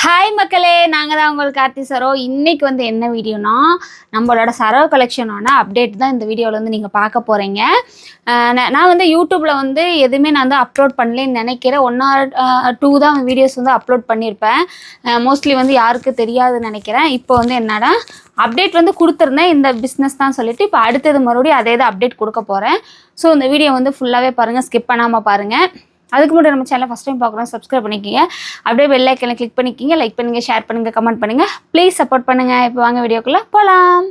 Hi மக்களே, நாங்கள் தான் உங்களுக்கு கார்த்தி சரோ. இன்றைக்கி வந்து என்ன வீடியோனா, நம்மளோட சரோ கலெக்ஷனோட அப்டேட் தான் இந்த வீடியோவில் வந்து நீங்கள் பார்க்க போகிறீங்க. நான் வந்து யூடியூப்பில் வந்து எதுவுமே நான் வந்து அப்லோட் பண்ணலேன்னு நினைக்கிறேன். 1 or 2 தான் வீடியோஸ் வந்து அப்லோட் பண்ணியிருப்பேன். மோஸ்ட்லி வந்து யாருக்கு தெரியாதுன்னு நினைக்கிறேன். இப்போ வந்து என்னடா அப்டேட் வந்து கொடுத்துருந்தேன், இந்த பிஸ்னஸ் தான் சொல்லிவிட்டு இப்போ அடுத்தது மறுபடியும் அதே தான் அப்டேட் கொடுக்க போகிறேன். ஸோ இந்த வீடியோ வந்து ஃபுல்லாகவே பாருங்கள், ஸ்கிப் பண்ணாமல் பாருங்கள். அதுக்கு முன்னாடி நம்ம சேனல் ஃபஸ்ட் டைம் பார்க்குறோம், சப்ஸ்கிரைப் பண்ணிக்கிங்க. அப்படியே பெல் ஐக்கனை கிளிக் பண்ணிக்கிங்க. லைக் பண்ணுங்கள், ஷேர் பண்ணுங்கள், கமெண்ட் பண்ணுங்கள். ப்ளீஸ் சப்போர்ட் பண்ணுங்கள். இப்போ வாங்க வீடியோக்குள்ளே போகலாம்.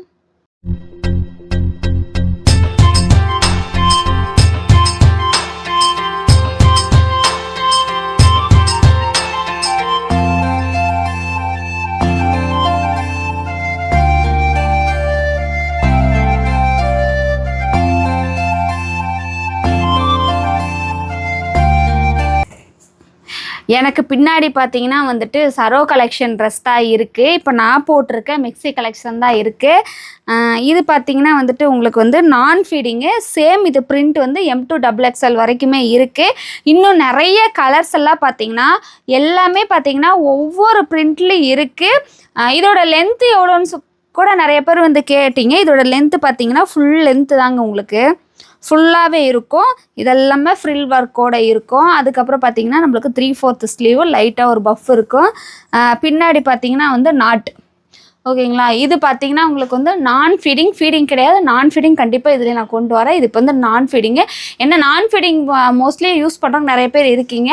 எனக்கு பின்னாடி பார்த்தீங்கன்னா வந்துட்டு சரோ கலெக்ஷன் ட்ரெஸ் தான் இருக்குது. இப்போ நான் போட்டிருக்க மிக்ஸி கலெக்ஷன் தான் இருக்குது. இது பார்த்தீங்கன்னா வந்துட்டு உங்களுக்கு வந்து நான் ஃபீடிங்கு. சேம் இது பிரிண்ட் வந்து M2XXL வரைக்குமே இருக்குது. இன்னும் நிறைய கலர்ஸ் எல்லாம் பார்த்தீங்கன்னா எல்லாமே பார்த்தீங்கன்னா ஒவ்வொரு பிரிண்ட்லேயும் இருக்குது. இதோட லென்த்து எவ்வளோன்னு கூட நிறைய பேர் வந்து கேட்டிங்க. இதோட லென்த்து பார்த்தீங்கன்னா ஃபுல் லென்த்து தாங்க, உங்களுக்கு ஃபுல்லாகவே இருக்கும். இதெல்லாமே ஃப்ரில் ஒர்க்கோடு இருக்கும். அதுக்கப்புறம் பார்த்திங்கன்னா நம்மளுக்கு 3/4 ஸ்லீவு, லைட்டாக ஒரு பஃப் இருக்கும். பின்னாடி பார்த்திங்கன்னா வந்து நாட், ஓகேங்களா. இது பார்த்திங்கன்னா உங்களுக்கு வந்து நான் ஃபீடிங் கிடையாது. நான் ஃபீடிங் கண்டிப்பாக இதில் நான் கொண்டு வரேன். இது இப்போ வந்து நான் ஃபீடிங்கு. என்ன நான் ஃபீடிங் மோஸ்ட்லி யூஸ் பண்ணுறவங்க நிறைய பேர் இருக்கீங்க.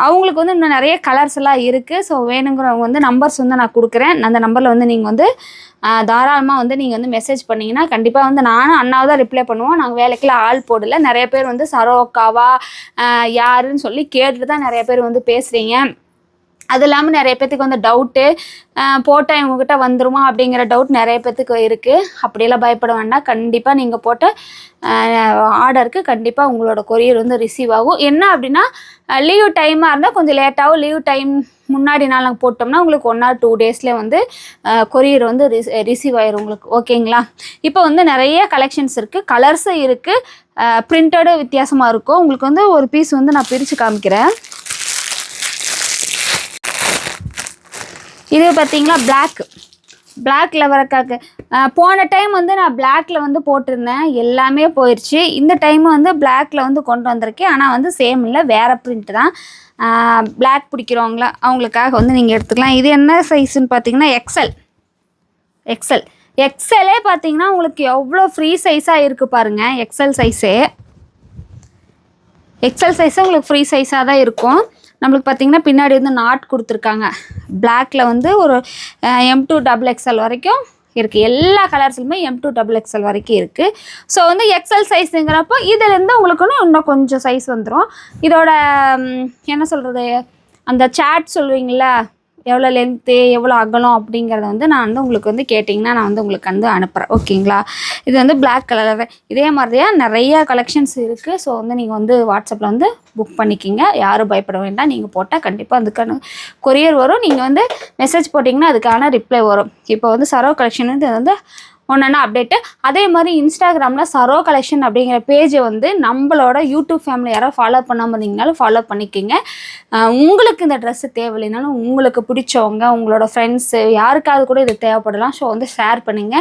அவங்களுக்கு வந்து இன்னும் நிறைய கலர்ஸ் எல்லாம் இருக்குது. ஸோ வேணுங்கிறவங்க வந்து நம்பர்ஸ் வந்து நான் கொடுக்குறேன். அந்த நம்பரில் வந்து நீங்கள் வந்து தாராளமாக வந்து நீங்கள் வந்து மெசேஜ் பண்ணிங்கன்னா கண்டிப்பாக வந்து நானும் அண்ணாவை தான் ரிப்ளை பண்ணுவோம். நாங்கள் வேலைக்கெல்லாம் ஆள் போடலை. நிறைய பேர் வந்து சரோ அக்காவா யாருன்னு சொல்லி கேட்டுட்டு தான் நிறைய பேர் வந்து பேசுகிறீங்க. அது இல்லாமல் நிறைய பேர்த்துக்கு வந்து டவுட்டு, போட்டால் இவங்ககிட்ட வந்துருமா அப்படிங்கிற டவுட் நிறைய பேர்த்துக்கு இருக்குது. அப்படியெல்லாம் பயப்பட வேண்டாம். கண்டிப்பாக நீங்கள் போட்ட ஆர்டருக்கு கண்டிப்பாக உங்களோட கொரியர் வந்து ரிசீவ் ஆகும். என்ன அப்படின்னா லீவ் டைமாக இருந்தால் கொஞ்சம் லேட்டாகும். லீவ் டைம் முன்னாடி நாள் நாங்கள் போட்டோம்னா உங்களுக்கு 1 or 2 டேஸ்லேயே வந்து கொரியர் வந்து ரிசீவ் ஆயிரும் உங்களுக்கு, ஓகேங்களா. இப்போ வந்து நிறைய கலெக்ஷன்ஸ் இருக்குது, கலர்ஸும் இருக்குது, பிரிண்டடும் வித்தியாசமாக இருக்கும். உங்களுக்கு வந்து ஒரு பீஸ் வந்து நான் பிரித்து காமிக்கிறேன். இது பார்த்தீங்களா பிளாக்ல வரக்காக்கு. போன டைம் வந்து நான் பிளாக்ல வந்து போட்டிருந்தேன், எல்லாமே போயிடுச்சு. இந்த டைம் வந்து பிளாக்ல வந்து கொண்டு வந்திருக்கேன். ஆனால் வந்து சேம் இல்லை, வேறு பிரிண்ட் தான். பிளாக் பிடிக்கிறவங்களா அவங்களுக்காக வந்து நீங்கள் எடுத்துக்கலாம். இது என்ன சைஸுன்னு பார்த்தீங்கன்னா எக்ஸலே பார்த்தீங்கன்னா உங்களுக்கு எவ்வளோ ஃப்ரீ சைஸாக இருக்குது பாருங்கள். எக்ஸல் சைஸே உங்களுக்கு ஃப்ரீ சைஸாக தான் இருக்கும். நம்மளுக்கு பார்த்திங்கன்னா பின்னாடி வந்து நாட் கொடுத்துருக்காங்க. பிளாக்கில் வந்து ஒரு M2XXL வரைக்கும் இருக்குது. எல்லா கலர்ஸ்லையுமே M2XXL வரைக்கும் இருக்குது. ஸோ வந்து எக்ஸல் சைஸுங்கிறப்போ இதிலேருந்து உங்களுக்கு இன்னும் கொஞ்சம் சைஸ் வந்துடும். இதோட என்ன சொல்கிறது, அந்த சாட் சொல்லுவீங்களா, எவ்வளோ லென்த்து எவ்வளோ அகலம் அப்படிங்கிறத வந்து நான் வந்து உங்களுக்கு வந்து கேட்டிங்கன்னா நான் வந்து உங்களுக்கு வந்து அனுப்புகிறேன், ஓகேங்களா. இது வந்து பிளாக் கலர். இதே மாதிரியா நிறைய கலெக்ஷன்ஸ் இருக்குது. ஸோ வந்து நீங்கள் வந்து வாட்ஸ்அப்பில் வந்து புக் பண்ணிக்கிங்க. யாரும் பயப்பட வேண்டாம். நீங்கள் போட்டால் கண்டிப்பாக அதுக்கான கொரியர் வரும். நீங்கள் வந்து மெசேஜ் போட்டிங்கன்னா அதுக்கான ரிப்ளை வரும். இப்போ வந்து சரோ கலெக்ஷன் வந்து ஒன்றா அப்டேட்டு. அதே மாதிரி இன்ஸ்டாகிராமில் சரோ கலெக்ஷன் அப்படிங்கிற பேஜை வந்து நம்மளோட யூடியூப் ஃபேமிலி யாராவது ஃபாலோ பண்ணாமல் இருந்தீங்கனாலும் ஃபாலோ பண்ணிக்கோங்க. உங்களுக்கு இந்த ட்ரெஸ்ஸு தேவையில்லைனாலும் உங்களுக்கு பிடிச்சவங்க, உங்களோட ஃப்ரெண்ட்ஸு யாருக்காவது கூட இது தேவைப்படலாம். ஸோ வந்து ஷேர் பண்ணுங்க,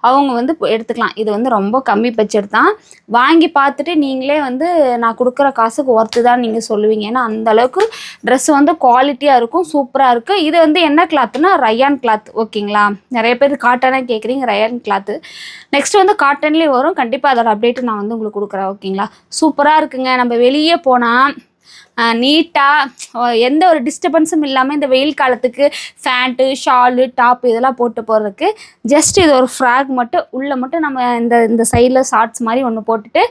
அவங்க வந்து எடுத்துக்கலாம். இது வந்து ரொம்ப கம்மி பட்ஜெட் தான். வாங்கி பார்த்துட்டு நீங்களே வந்து நான் கொடுக்குற காசுக்கு ஒர்த்து தான் நீங்கள் சொல்லுவீங்க. ஏன்னா அந்தளவுக்கு ட்ரெஸ் வந்து குவாலிட்டியாக இருக்கும், சூப்பராக இருக்குது. இது வந்து என்ன கிளாத்துனா ரயான் கிளாத், ஓகேங்களா. நிறைய பேர் காட்டனாக கேட்குறீங்க, ரயான் கிளாத்து. நெக்ஸ்ட் வந்து காட்டன்லேயே வரும். கண்டிப்பாக அதோட அப்டேட்டு நான் வந்து உங்களுக்கு கொடுக்குறேன், ஓகேங்களா. சூப்பராக இருக்குங்க. நம்ம வெளியே போனால் நீட்டாக எந்த ஒரு டிஸ்டர்பன்ஸும் இல்லாமல் இந்த வெயில் காலத்துக்கு ஃபேண்ட்டு, ஷாலு, டாப்பு இதெல்லாம் போட்டு போகிறதுக்கு ஜஸ்ட் இது ஒரு ஃப்ராக் மட்டும் உள்ளே மட்டும் நம்ம இந்த சைடில் ஷார்ட்ஸ் மாதிரி ஒன்று போட்டுட்டு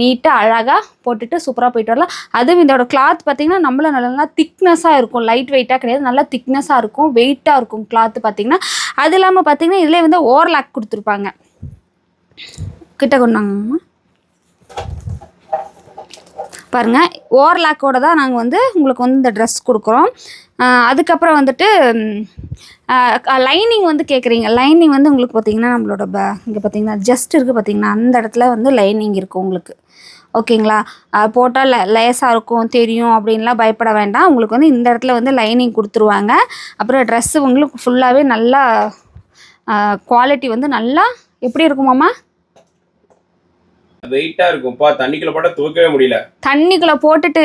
நீட்டாக அழகாக போட்டுட்டு சூப்பராக போயிட்டு வரலாம். அதுவும் இதோட கிளாத் பார்த்திங்கன்னா நம்மள நல்லா திக்னஸாக இருக்கும், லைட் வெயிட்டாக கிடையாது, நல்லா திக்னஸாக இருக்கும், வெயிட்டாக இருக்கும் கிளாத்து பார்த்திங்கன்னா. அது இல்லாமல் பார்த்திங்கன்னா இதிலே வந்து ஓவர்லாக் கொடுத்துருப்பாங்க. கிட்ட கொண்டாங்கம்மா பாருங்கள், ஓவர்லாக்கோடு தான் நாங்கள் வந்து உங்களுக்கு வந்து இந்த ட்ரெஸ் கொடுக்குறோம். அதுக்கப்புறம் வந்துட்டு லைனிங் வந்து கேட்குறீங்க. லைனிங் வந்து உங்களுக்கு பார்த்திங்கன்னா நம்மளோட இங்கே பார்த்திங்கன்னா ஜஸ்ட் இருக்குது பார்த்திங்கன்னா, அந்த இடத்துல வந்து லைனிங் இருக்கும் உங்களுக்கு, ஓகேங்களா. போட்டால் லேஸாக இருக்கும் தெரியும் அப்படின்லாம் பயப்பட வேண்டாம். உங்களுக்கு வந்து இந்த இடத்துல வந்து லைனிங் கொடுத்துருவாங்க. அப்புறம் ட்ரெஸ்ஸு உங்களுக்கு ஃபுல்லாகவே நல்லா குவாலிட்டி வந்து நல்லா எப்படி இருக்குமாம்மா, வெயிட்டா இருக்கும்ப்பா. தண்ணிக்குள்ள போட்டா தூக்கவே முடியல. தண்ணிக்குள்ளே போட்டுட்டு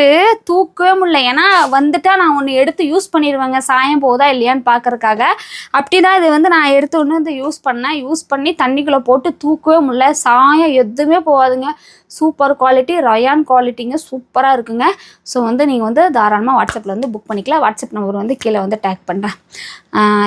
தூக்கவே முடியல. ஏன்னா வந்துட்டா நான் ஒன்று எடுத்து யூஸ் பண்ணிடுவேங்க, சாயம் போதா இல்லையான்னு பார்க்கறக்காக. அப்படி தான் இது வந்து நான் எடுத்து ஒன்று வந்து யூஸ் பண்ணி தண்ணிக்குள்ளே போட்டு தூக்கவே முடியல. சாயம் எதுவுமே போகாதுங்க. சூப்பர் குவாலிட்டி, ரயான் குவாலிட்டிங்க, சூப்பராக இருக்குங்க. ஸோ வந்து நீங்கள் வந்து தாராளமாக வாட்ஸ்அப்பில் வந்து புக் பண்ணிக்கலாம். வாட்ஸ்அப் நம்பர் வந்து கீழே வந்து டேக் பண்ணுறேன்.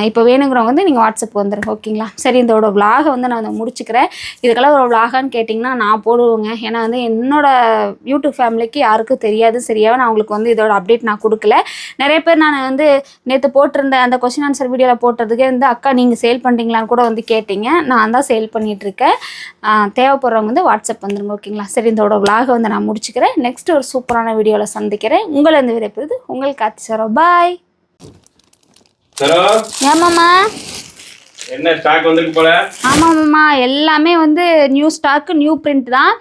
இப்போ வேணுங்கிறவங்க வந்து நீங்கள் வாட்ஸ்அப் வந்துடுங்க. ஓகேங்களா. சரி, இதோட விலாகை வந்து நான் வந்து முடிச்சுக்கிறேன். இதுக்கெல்லாம் ஒரு விலாகான்னு கேட்டிங்கன்னா நான் போடுவேங்க. ஏன்னா வந்து என்னோடய யூடியூப் ஃபேமிலிக்கு யாருக்கும் தெரியாது சரியாக. நான் உங்களுக்கு வந்து இதோட அப்டேட் நான் கொடுக்கல. நிறைய பேர் நான் வந்து நேற்று போட்டிருந்த அந்த கொஸ்டின் ஆன்சர் வீடியோவில் போட்டதுக்கே வந்து அக்கா நீங்கள் சேல் பண்ணுறீங்களான்னு கூட வந்து கேட்டிங்க. நான் தான் சேல் பண்ணிகிட்ருக்கேன். தேவைப்படுறவங்க வந்து வாட்ஸ்அப் வந்துடுங்க. ஓகேங்களா. சரி, இதோட விலாகை வந்து நான் முடிச்சுக்கிறேன். நெக்ஸ்ட் ஒரு சூப்பரான வீடியோவில் சந்திக்கிறேன். உங்களை இந்த விரைப்பது உங்கள் கார்த்தி சரோ. பாய். ஏமாம்மா, என்ன ஸ்டாக் வந்திருக்கு போல? ஆமாம்மா, எல்லாமே வந்து நியூ ஸ்டாக்கு, நியூ பிரிண்ட் தான்.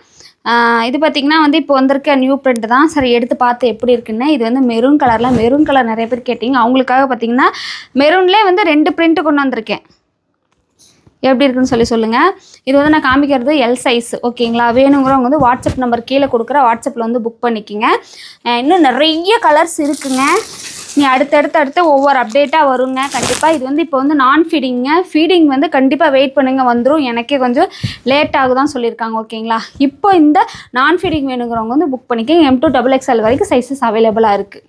இது பார்த்திங்கன்னா வந்து இப்போ வந்திருக்க நியூ பிரிண்ட் தான். சரி, எடுத்து பார்த்து எப்படி இருக்குன்னு. இது வந்து மெரூன் கலரில், மெரூன் கலர் நிறைய பேர் கேட்டிங்க. அவங்களுக்காக பார்த்திங்கன்னா மெரூன்லேயே வந்து 2 பிரிண்ட்டு கொண்டு வந்திருக்கேன். எப்படி இருக்குன்னு சொல்லுங்கள். இது வந்து நான் காமிக்கிறது எல் சைஸ். ஓகேங்களா. வேணுங்கிறவங்க வந்து வாட்ஸ்அப் நம்பர் கீழே கொடுக்குற வாட்ஸ்அப்பில் வந்து புக் பண்ணிக்கோங்க. இன்னும் நிறைய கலர்ஸ் இருக்குங்க. நீ அடுத்தடுத்து ஒவ்வொரு அப்டேட்டாக வருங்க கண்டிப்பாக. இது வந்து இப்போ வந்து நான் ஃபீடிங்க. ஃபீடிங் வந்து கண்டிப்பாக வெயிட் பண்ணுங்க, வந்துடும். எனக்கே கொஞ்சம் லேட் ஆகுதான் சொல்லியிருக்காங்க. ஓகேங்களா. இப்போ இந்த நான் ஃபீடிங் வேணுங்கிறவங்க வந்து புக் பண்ணிக்கோங்க. M2 XXL வரைக்கும் சைஸஸ் அவைலபிளாக இருக்குது.